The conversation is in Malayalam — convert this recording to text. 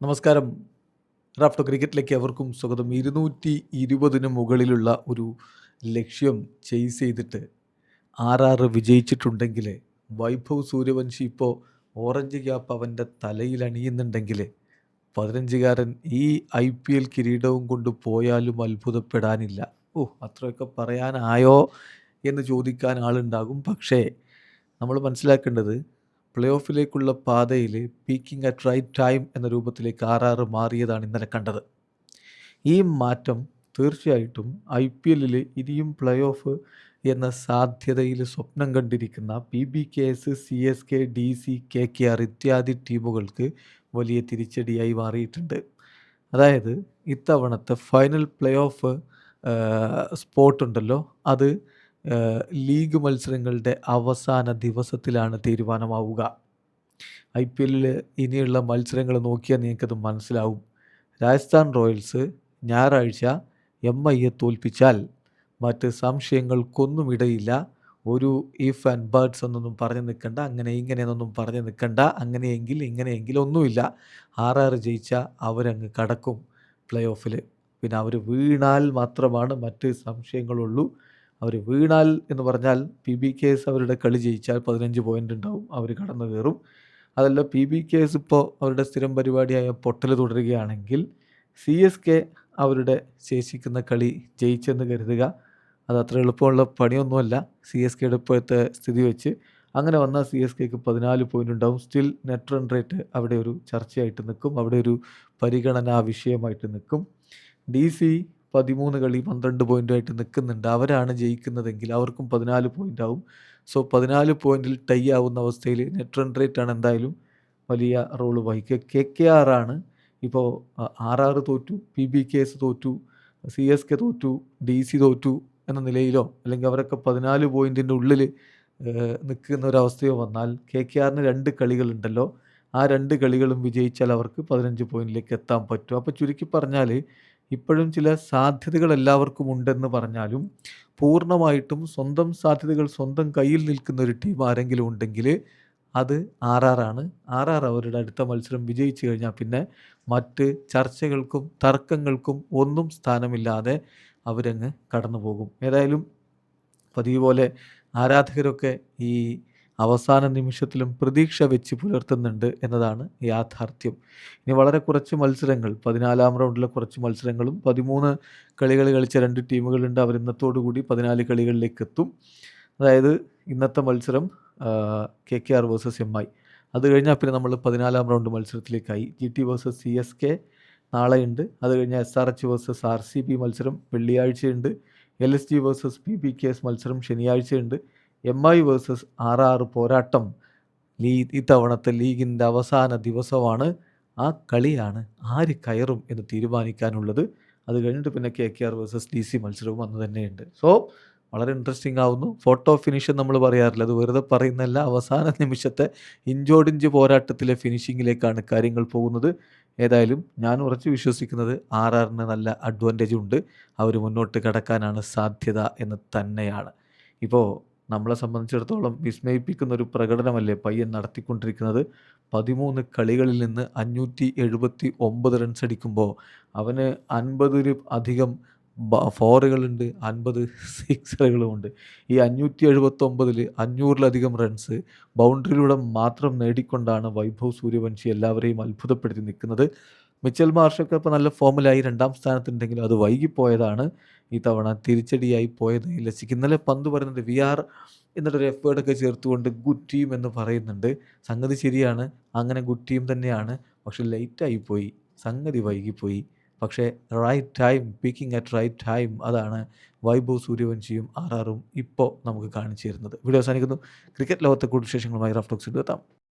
നമസ്കാരം. റാഫ്റ്റോ ക്രിക്കറ്റിലേക്ക് എവർക്കും സ്വാഗതം. 220 മുകളിലുള്ള ഒരു ലക്ഷ്യം ചേസ് ചെയ്തിട്ട് വിജയിച്ചിട്ടുണ്ടെങ്കിൽ, വൈഭവ് സൂര്യവംശി ഇപ്പോൾ ഓറഞ്ച് ക്യാപ്പ് അവൻ്റെ തലയിൽ അണിയുന്നുണ്ടെങ്കിൽ, 15കാരൻ ഈ IPL കിരീടവും കൊണ്ട് പോയാലും അത്ഭുതപ്പെടാനില്ല. അത്രയൊക്കെ പറയാനായോ എന്ന് ചോദിക്കാൻ ആളുണ്ടാകും. പക്ഷേ നമ്മൾ മനസ്സിലാക്കേണ്ടത്, പ്ലേ ഓഫിലേക്കുള്ള പാതയിൽ പീക്കിംഗ് അറ്റ് റൈറ്റ് ടൈം എന്ന രൂപത്തിലേക്ക് മാറിയതാണ് ഇന്നലെ കണ്ടത്. ഈ മാറ്റം തീർച്ചയായിട്ടും IPL ഇനിയും പ്ലേ ഓഫ് എന്ന സാധ്യതയിൽ സ്വപ്നം കണ്ടിരിക്കുന്ന PBKS, CSK, DC, KKR ഇത്യാദി ടീമുകൾക്ക് വലിയ തിരിച്ചടിയായി മാറിയിട്ടുണ്ട്. അതായത് ഇത്തവണത്തെ ഫൈനൽ പ്ലേ ഓഫ് സ്പോട്ടുണ്ടല്ലോ, അത് ലീഗ് മത്സരങ്ങളുടെ അവസാന ദിവസത്തിലാണ് തീരുമാനമാവുക. IPL ഇനിയുള്ള മത്സരങ്ങൾ നോക്കിയാൽ നിങ്ങൾക്കത് മനസ്സിലാവും. രാജസ്ഥാൻ റോയൽസ് ഞായറാഴ്ച MIയെ തോൽപ്പിച്ചാൽ മറ്റ് സംശയങ്ങൾക്കൊന്നും ഇടയില്ല. ഒരു ഇഫ് ആൻഡ് ബട്ട്സ് എന്നൊന്നും പറഞ്ഞു നിൽക്കണ്ട, അങ്ങനെ ഇങ്ങനെയെന്നൊന്നും പറഞ്ഞു നിൽക്കണ്ട, അങ്ങനെയെങ്കിൽ ഇങ്ങനെയെങ്കിൽ ഒന്നുമില്ല. ജയിച്ചാൽ അവരങ്ങ് കടക്കും പ്ലേ ഓഫിൽ. പിന്നെ അവർ വീണാൽ മാത്രമാണ് മറ്റ് സംശയങ്ങളുള്ളൂ. അവർ വീണാൽ എന്ന് പറഞ്ഞാൽ PBKS അവരുടെ കളി ജയിച്ചാൽ 15 പോയിൻ്റ് ഉണ്ടാവും, അവർ കടന്നു കയറും. അതല്ല, PBKS ഇപ്പോൾ അവരുടെ സ്ഥിരം പരിപാടിയായ പൊട്ടൽ തുടരുകയാണെങ്കിൽ CSK അവരുടെ ശേഷിക്കുന്ന കളി ജയിച്ചെന്ന് കരുതുക. അത് അത്ര എളുപ്പമുള്ള പണിയൊന്നുമല്ല CSKയുടെ ഇപ്പോഴത്തെ സ്ഥിതി വെച്ച്. അങ്ങനെ വന്നാൽ CSKക്ക് 14 പോയിൻ്റ് ഉണ്ടാവും. സ്റ്റിൽ നെറ്റ് റൺ റേറ്റ് അവിടെ ഒരു ചർച്ചയായിട്ട് നിൽക്കും, അവിടെ ഒരു പരിഗണനാ വിഷയമായിട്ട് നിൽക്കും. DC 13 കളി 12 പോയിൻ്റായിട്ട് നിൽക്കുന്നുണ്ട്. അവരാണ് ജയിക്കുന്നതെങ്കിൽ അവർക്കും 14 പോയിൻ്റ് ആവും. സോ 14 പോയിൻ്റിൽ ടൈ ആവുന്ന അവസ്ഥയിൽ നെറ്റ് റൺ റേറ്റാണ് എന്തായാലും വലിയ റോള് വഹിക്കുക. KKR ആണ് ഇപ്പോൾ തോറ്റു, PBKS തോറ്റു, CSK തോറ്റു, DC തോറ്റു എന്ന നിലയിലോ അല്ലെങ്കിൽ അവരൊക്കെ 14 പോയിൻറ്റിൻ്റെ ഉള്ളിൽ നിൽക്കുന്ന ഒരവസ്ഥയോ വന്നാൽ KKRന് 2 കളികളുണ്ടല്ലോ, ആ 2 കളികളും വിജയിച്ചാൽ അവർക്ക് 15 പോയിൻറ്റിലേക്ക് എത്താൻ പറ്റും. അപ്പോൾ ചുരുക്കി പറഞ്ഞാൽ ഇപ്പോഴും ചില സാധ്യതകൾ എല്ലാവർക്കും ഉണ്ടെന്ന് പറഞ്ഞാലും പൂർണ്ണമായിട്ടും സ്വന്തം സാധ്യതകൾ സ്വന്തം കയ്യിൽ നിൽക്കുന്ന ഒരു ടീം ആരെങ്കിലും ഉണ്ടെങ്കിൽ അത് ആണ്. അവരുടെ അടുത്ത മത്സരം വിജയിച്ചു കഴിഞ്ഞാൽ പിന്നെ മറ്റ് ചർച്ചകൾക്കും തർക്കങ്ങൾക്കും ഒന്നും സ്ഥാനമില്ലാതെ അവരങ്ങ് കടന്നു പോകും. ഏതായാലും പതിവ് പോലെ ആരാധകരൊക്കെ ഈ അവസാന നിമിഷത്തിലും പ്രതീക്ഷ വെച്ച് പുലർത്തുന്നുണ്ട് എന്നതാണ് യാഥാർത്ഥ്യം. ഇനി വളരെ കുറച്ച് മത്സരങ്ങൾ, 14-ാം റൗണ്ടിലെ കുറച്ച് മത്സരങ്ങളും 13 കളികൾ കളിച്ച 2 ടീമുകളുണ്ട്. അവർ ഇന്നത്തോടുകൂടി 14 കളികളിലേക്ക് എത്തും. അതായത് ഇന്നത്തെ മത്സരം KKR വേഴ്സസ് MI. അത് കഴിഞ്ഞാൽ പിന്നെ നമ്മൾ 14-ാം റൗണ്ട് മത്സരത്തിലേക്കായി. GT versus CSK നാളെയുണ്ട്. അത് കഴിഞ്ഞാൽ SRH വേഴ്സസ് RCB മത്സരം വെള്ളിയാഴ്ചയുണ്ട്. LSG വേഴ്സസ് PBKS മത്സരം ശനിയാഴ്ചയുണ്ട്. MI വേഴ്സസ് RR പോരാട്ടം ഇത്തവണത്തെ ലീഗിൻ്റെ അവസാന ദിവസമാണ്. ആ കളിയാണ് ആര് കയറും എന്ന് തീരുമാനിക്കാനുള്ളത്. അത് കഴിഞ്ഞിട്ട് പിന്നെ KKR വേഴ്സസ് DC മത്സരവും അന്ന് തന്നെയുണ്ട്. സോ വളരെ ഇൻട്രസ്റ്റിംഗ് ആവുന്നു. ഫോട്ടോ ഫിനിഷ് നമ്മൾ പറയാറില്ല, അത് വെറുതെ പറയുന്നല്ല. അവസാന നിമിഷത്തെ ഇഞ്ചോടിഞ്ച് പോരാട്ടത്തിലെ ഫിനിഷിങ്ങിലേക്കാണ് കാര്യങ്ങൾ പോകുന്നത്. ഏതായാലും ഞാൻ ഉറച്ചു വിശ്വസിക്കുന്നത് RRന് നല്ല അഡ്വാൻറ്റേജ് ഉണ്ട്, അവർ മുന്നോട്ട് കടക്കാനാണ് സാധ്യത എന്ന് തന്നെയാണ്. ഇപ്പോൾ നമ്മളെ സംബന്ധിച്ചിടത്തോളം വിസ്മയിപ്പിക്കുന്ന ഒരു പ്രകടനമല്ലേ പയ്യൻ നടത്തിക്കൊണ്ടിരിക്കുന്നത്. 13 കളികളിൽ നിന്ന് 579 റൺസ് അടിക്കുമ്പോൾ അവന് 50 അധികം ഫോറുകളുണ്ട്, 50 സിക്സറുകളുമുണ്ട്. ഈ 579 500-ലധികം റൺസ് ബൗണ്ടറിയിലൂടെ മാത്രം നേടിക്കൊണ്ടാണ് വൈഭവ് സൂര്യവംശി എല്ലാവരെയും അത്ഭുതപ്പെടുത്തി നിൽക്കുന്നത്. മിച്ചൽ മാർഷൊക്കെ ഇപ്പോൾ നല്ല ഫോമിലായി 2ാം സ്ഥാനത്തുണ്ടെങ്കിലും അത് വൈകിപ്പോയതാണ് ഈ തവണ തിരിച്ചടിയായി പോയത്. ലസിക്ക് ഇന്നലെ പന്ത് പറയുന്നത് VR എന്നിട്ടൊരു എഫേർട്ടൊക്കെ ചേർത്തുകൊണ്ട് ഗുഡ് ടീം എന്ന് പറയുന്നുണ്ട്. സംഗതി ശരിയാണ്, അങ്ങനെ ഗുഡ് ടീം തന്നെയാണ്. പക്ഷെ ലേറ്റായിപ്പോയി, സംഗതി വൈകിപ്പോയി. പക്ഷേ right time, peaking at right time, അതാണ് വൈഭവ് സൂര്യവംശിയും RRും ഇപ്പോൾ നമുക്ക് കാണിച്ചു തരുന്നത്. വീഡിയോ അവസാനിക്കുന്നു. ക്രിക്കറ്റ് ലോകത്തെ കൂടുതൽ വിശേഷങ്ങളുമായി റാഫ് ടോക്സിൽ എത്താം.